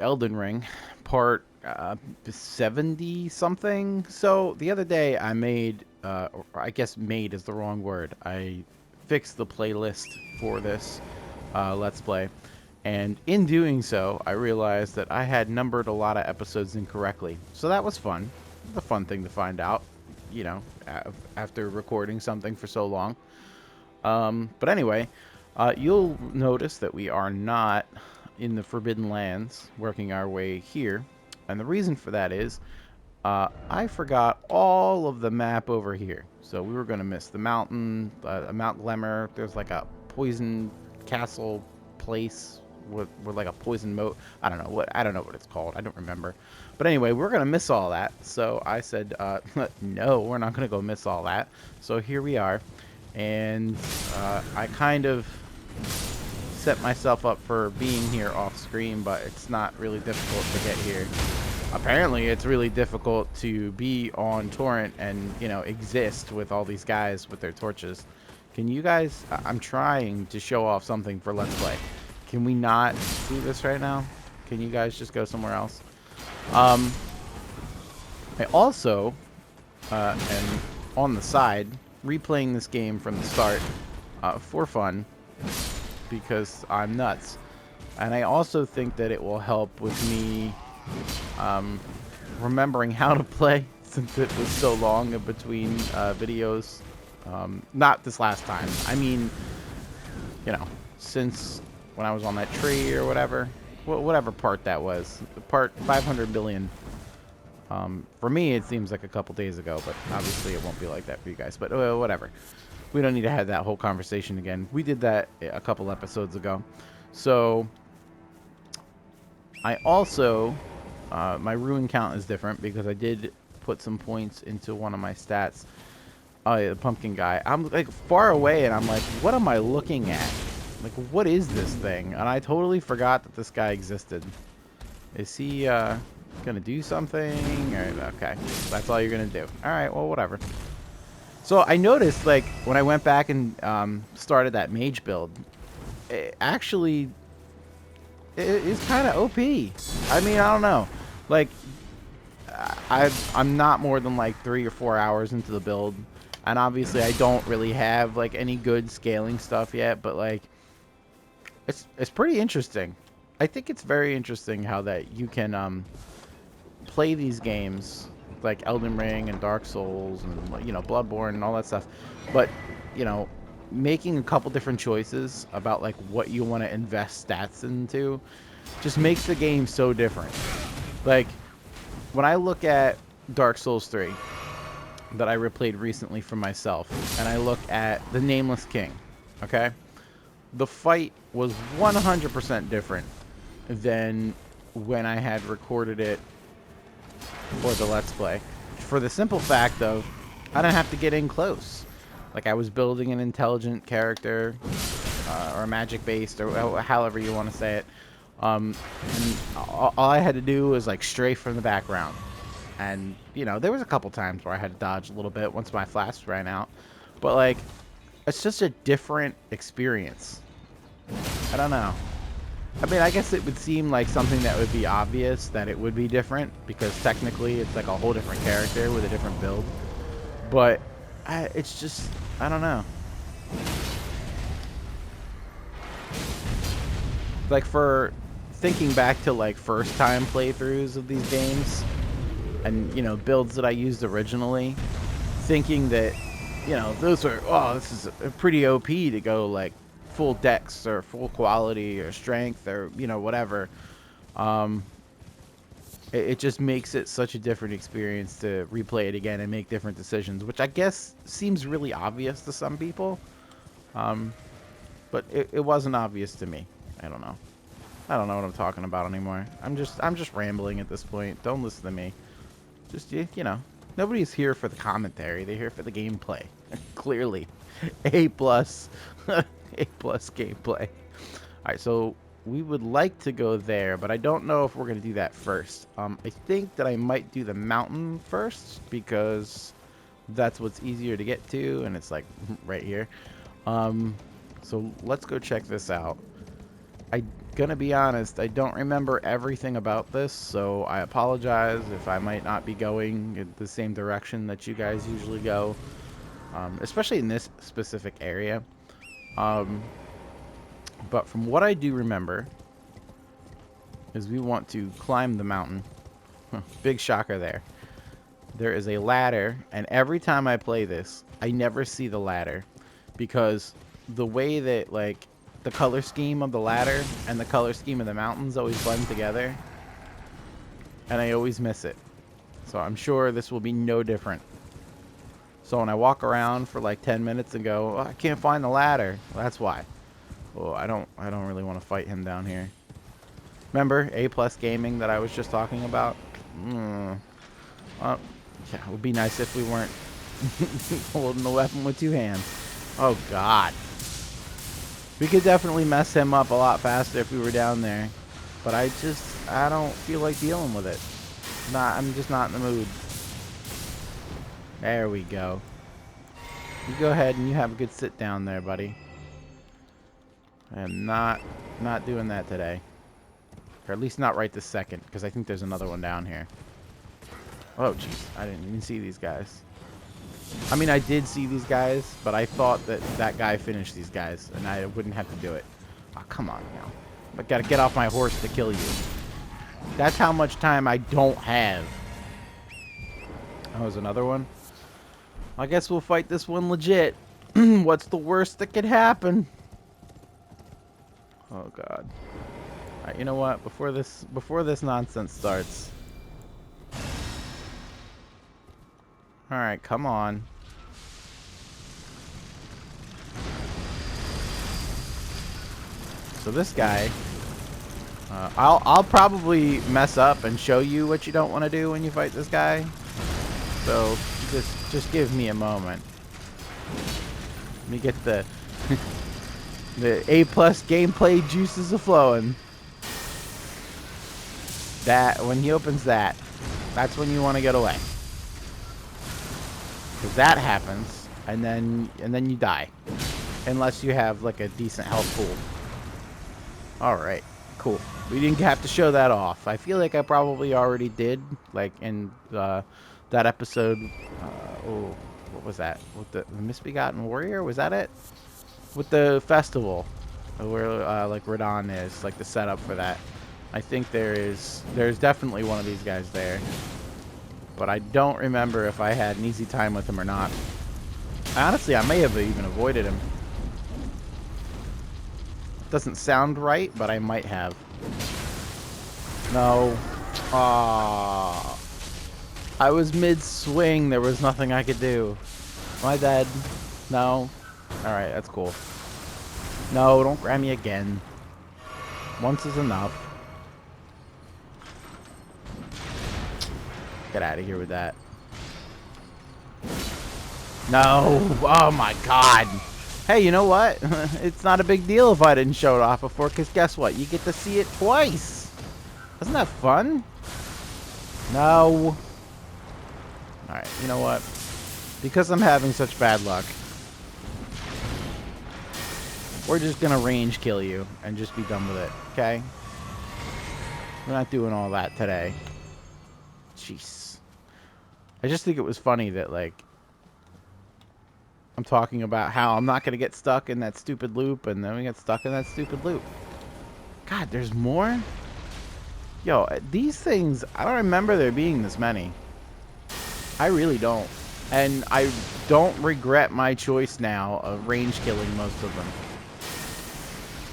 Elden Ring, part 70 something. So the other day I made, or I guess made is the wrong word. I fixed the playlist for this Let's Play. And in doing so, I realized that I had numbered a lot of episodes incorrectly. So that was fun. It was a fun thing to find out, you know, after recording something for so long. But anyway, you'll notice that we are not in the Forbidden Lands working our way here. And the reason for that is I forgot all of the map over here. So we were going to miss the mountain, Mount Glemmer. There's like a poison castle place with like a poison moat. I don't know what it's called. I don't remember. But anyway, we're going to miss all that. So I said, no, we're not going to go miss all that. So here we are. And I kind of set myself up for being here off screen, but it's not really difficult to get here. Apparently it's really difficult to be on torrent and, you know, exist with all these guys with their torches. Can you guys, I'm trying to show off something for Let's Play. Can we not do this right now? Can you guys just go somewhere else? I also am on the side replaying this game from the start for fun because I'm nuts. And I also think that it will help with me remembering how to play since it was so long in between videos. Not this last time. I mean, you know, since when I was on that tree or whatever. Whatever part that was. Part 500 billion. For me, it seems like a couple days ago, but obviously it won't be like that for you guys. But whatever. We don't need to have that whole conversation again. We did that a couple episodes ago. So, I also, my ruin count is different because I did put some points into one of my stats. Oh, yeah, the pumpkin guy. I'm like far away and I'm like, what am I looking at? Like, what is this thing? And I totally forgot that this guy existed. Is he, gonna do something? Or, okay, that's all you're gonna do. Alright, well, whatever. So I noticed, like, when I went back and started that mage build, it actually is kind of OP. I mean, I don't know. Like, I'm not more than like 3 or 4 hours into the build, and obviously I don't really have like any good scaling stuff yet. But like, it's pretty interesting. I think it's very interesting how that you can play these games like Elden Ring and Dark Souls and, you know, Bloodborne and all that stuff, but, you know, making a couple different choices about like what you want to invest stats into just makes the game so different. Like, when I look at Dark Souls 3 that I replayed recently for myself, and I look at the Nameless King, okay, the fight was 100% different than when I had recorded it for the Let's Play. For the simple fact of, I didn't have to get in close. Like, I was building an intelligent character, or magic-based, or however you want to say it. And all I had to do was, like, stray from the background. And, you know, there was a couple times where I had to dodge a little bit once my flash ran out. But, like, it's just a different experience. I don't know. I mean, I guess it would seem like something that would be obvious that it would be different, because technically it's like a whole different character with a different build. But it's just, I don't know. Like, for thinking back to like first time playthroughs of these games and, you know, builds that I used originally, thinking that, you know, those are, oh, this is a pretty OP to go like full dex or full quality or strength or, you know, whatever. It just makes it such a different experience to replay it again and make different decisions, which I guess seems really obvious to some people. But it wasn't obvious to me. I don't know. I don't know what I'm talking about anymore. I'm just rambling at this point. Don't listen to me. Just, you know, nobody's here for the commentary. They're here for the gameplay. Clearly. A plus. A plus gameplay. Alright, so we would like to go there, but I don't know if we're going to do that first. I think that I might do the mountain first, because that's what's easier to get to, and it's like right here. So let's go check this out. gonna be honest, I don't remember everything about this, so I apologize if I might not be going in the same direction that you guys usually go, especially in this specific area. But from what I do remember, is we want to climb the mountain. Big shocker there. There is a ladder, and every time I play this, I never see the ladder, because the way that, like, the color scheme of the ladder and the color scheme of the mountains always blend together, and I always miss it. So I'm sure this will be no different. So when I walk around for like 10 minutes and go, oh, I can't find the ladder, well, that's why. Oh, I don't really want to fight him down here. Remember A+ gaming that I was just talking about? Yeah, it would be nice if we weren't holding the weapon with two hands. Oh, God. We could definitely mess him up a lot faster if we were down there. But I don't feel like dealing with it. I'm just not in the mood. There we go. You go ahead and you have a good sit down there, buddy. I am not doing that today. Or at least not right this second, because I think there's another one down here. Oh, jeez. I didn't even see these guys. I mean, I did see these guys, but I thought that that guy finished these guys, and I wouldn't have to do it. Oh, come on now. I gotta get off my horse to kill you. That's how much time I don't have. Oh, there's another one? I guess we'll fight this one legit. What's the worst that could happen? Oh, God. Alright, you know what? Before this nonsense starts. Alright, come on. So this guy, I'll probably mess up and show you what you don't want to do when you fight this guy. So just give me a moment. Let me get the the A+ gameplay juices are flowing. That when he opens that, that's when you want to get away. Because that happens, and then you die, unless you have like a decent health pool. All right, cool. We didn't have to show that off. I feel like I probably already did, like in that episode. Oh, what was that? With the Misbegotten Warrior? Was that it? With the festival, where like Radon is, like the setup for that. I think there's definitely one of these guys there. But I don't remember if I had an easy time with him or not. Honestly, I may have even avoided him. Doesn't sound right, but I might have. No. Aww. I was mid-swing. There was nothing I could do. Am I dead? No. Alright, that's cool. No, don't grab me again. Once is enough. Get out of here with that. No! Oh my God! Hey, you know what? It's not a big deal if I didn't show it off before, because guess what? You get to see it twice! Isn't that fun? No! Alright, you know what? Because I'm having such bad luck, we're just gonna range kill you and just be done with it, okay? We're not doing all that today. Jeez. I just think it was funny that, like, I'm talking about how I'm not going to get stuck in that stupid loop, and then we get stuck in that stupid loop. God, there's more? Yo, these things, I don't remember there being this many. I really don't. And I don't regret my choice now of range killing most of them.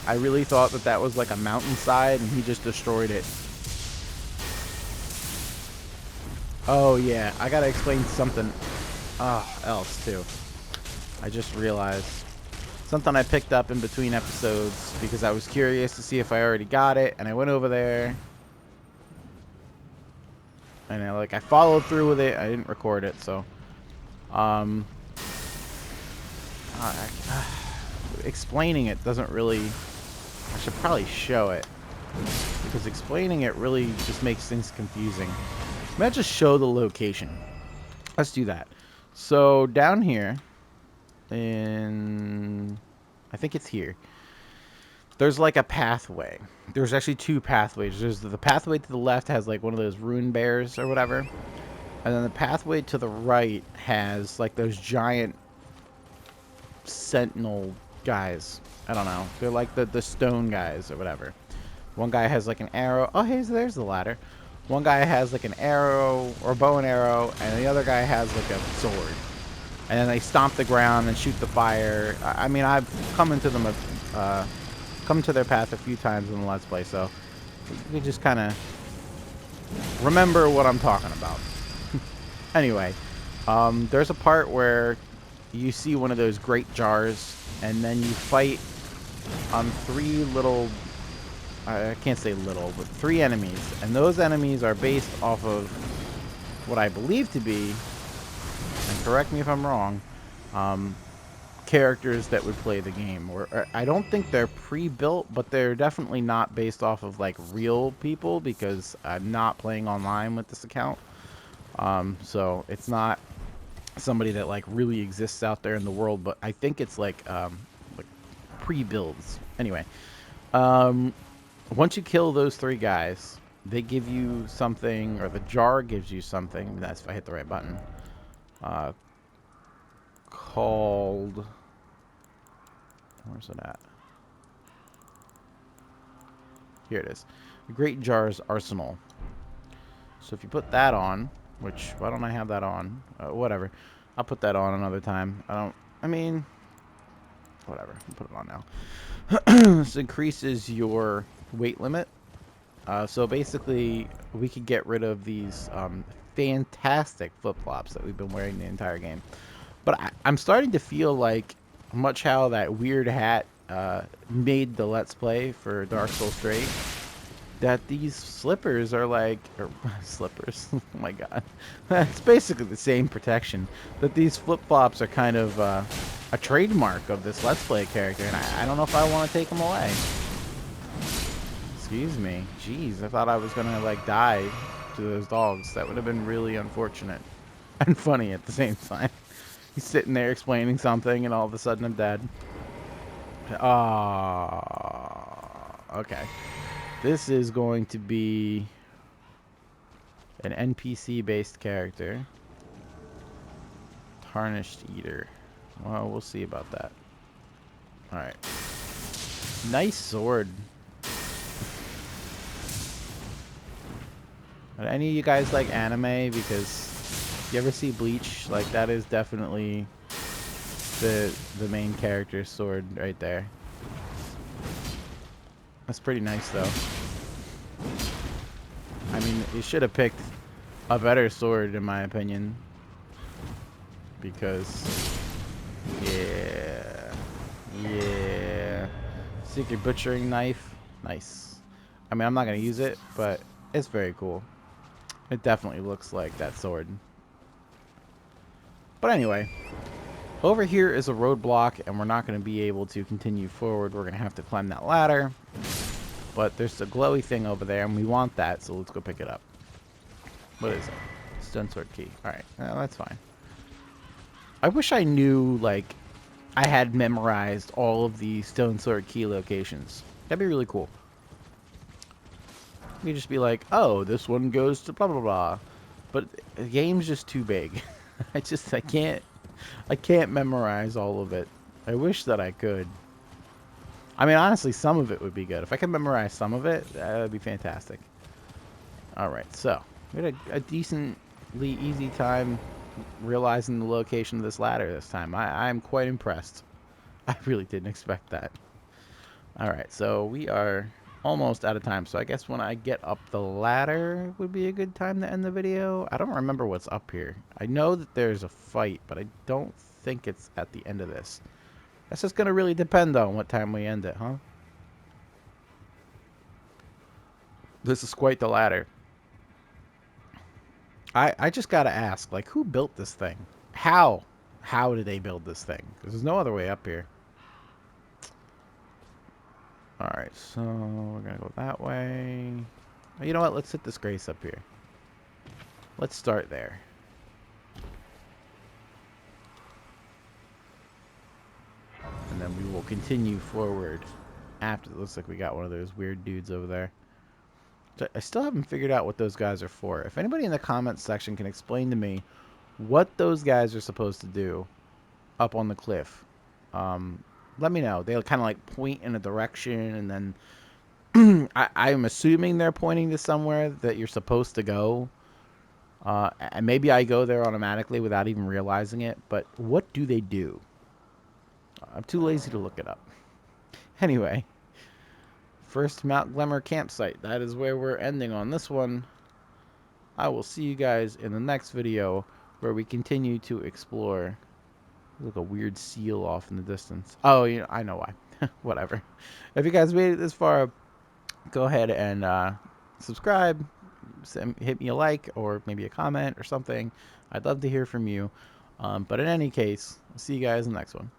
I really thought that that was like a mountainside, and he just destroyed it. Oh, yeah. I gotta explain something else, too. I just realized. Something I picked up in between episodes because I was curious to see if I already got it, and I went over there. And I followed through with it. I didn't record it, so. Explaining it doesn't really... I should probably show it. Because explaining it really just makes things confusing. Let's just show the location. Let's do that. So down here, I think it's here. there's like a pathway. There's actually two pathways. There's the pathway to the left has like one of those rune bears or whatever. And then the pathway to the right has like those giant sentinel guys. I don't know. They're like the stone guys or whatever. One guy has like an arrow. Oh, hey, so there's the ladder. One guy has like an arrow or bow and arrow, and the other guy has like a sword. And then they stomp the ground and shoot the fire. I mean, I've come into them, come to their path a few times in the Let's Play, so you can just kind of remember what I'm talking about. Anyway, there's a part where you see one of those great jars, and then you fight on three little, I can't say little, but three enemies. And those enemies are based off of what I believe to be, and correct me if I'm wrong, characters that would play the game. Or I don't think they're pre-built, but they're definitely not based off of like real people, because I'm not playing online with this account. So it's not somebody that like really exists out there in the world, but I think it's like pre-builds. Anyway, once you kill those three guys, they give you something, or the jar gives you something. That's if I hit the right button. Called, where's it at? Here it is. The Great Jar's Arsenal. So if you put that on, which, why don't I have that on? Whatever. I'll put that on another time. I mean, whatever. I'll put it on now. This increases your weight limit. So basically, we could get rid of these fantastic flip-flops that we've been wearing the entire game. But I'm starting to feel like, much how that weird hat made the Let's Play for Dark Souls 3, that these slippers are like, or slippers, oh my god, it's basically the same protection, that these flip-flops are kind of a trademark of this Let's Play character, and I don't know if I want to take them away. Excuse me. Jeez, I thought I was gonna like die to those dogs. That would have been really unfortunate and funny at the same time. He's sitting there explaining something, and all of a sudden I'm dead. Okay. This is going to be an NPC-based character. Tarnished Eater. Well, we'll see about that. Alright. Nice sword. Are any of you guys like anime? Because you ever see Bleach? Like, that is definitely the main character's sword right there. That's pretty nice, though. I mean, you should have picked a better sword, in my opinion. Because, yeah. Secret butchering knife. Nice. I mean, I'm not going to use it, but it's very cool. It definitely looks like that sword. But anyway, over here is a roadblock, and we're not going to be able to continue forward. We're going to have to climb that ladder. But there's a glowy thing over there, and we want that, so let's go pick it up. What is it? Stone sword key. Alright, that's fine. I wish I knew, like, I had memorized all of the stone sword key locations. That'd be really cool. You just be like, oh, this one goes to blah blah blah. But the game's just too big. I can't memorize all of it. I wish that I could. I mean, honestly, some of it would be good. If I could memorize some of it, that would be fantastic. Alright, so we had a decently easy time realizing the location of this ladder this time. I'm quite impressed. I really didn't expect that. Alright, so we are almost out of time, so I guess when I get up the ladder would be a good time to end the video. I don't remember what's up here. I know that there's a fight, but I don't think it's at the end of this. That's just going to really depend on what time we end it, huh? This is quite the ladder. I just got to ask, like, who built this thing? How? How did they build this thing? Because there's no other way up here. Alright, so we're going to go that way. You know what? Let's hit this grace up here. Let's start there. And then we will continue forward after. It looks like we got one of those weird dudes over there. I still haven't figured out what those guys are for. If anybody in the comments section can explain to me what those guys are supposed to do up on the cliff, let me know. They'll kind of like point in a direction, and then I'm assuming they're pointing to somewhere that you're supposed to go. And maybe I go there automatically without even realizing it, but what do they do? I'm too lazy to look it up. Anyway, first Mount Glemmer campsite. That is where we're ending on this one. I will see you guys in the next video where we continue to explore. Look, a weird seal off in the distance. Oh, you know, I know why. Whatever. If you guys made it this far, go ahead and subscribe. Hit me a like or maybe a comment or something. I'd love to hear from you. But in any case, I'll see you guys in the next one.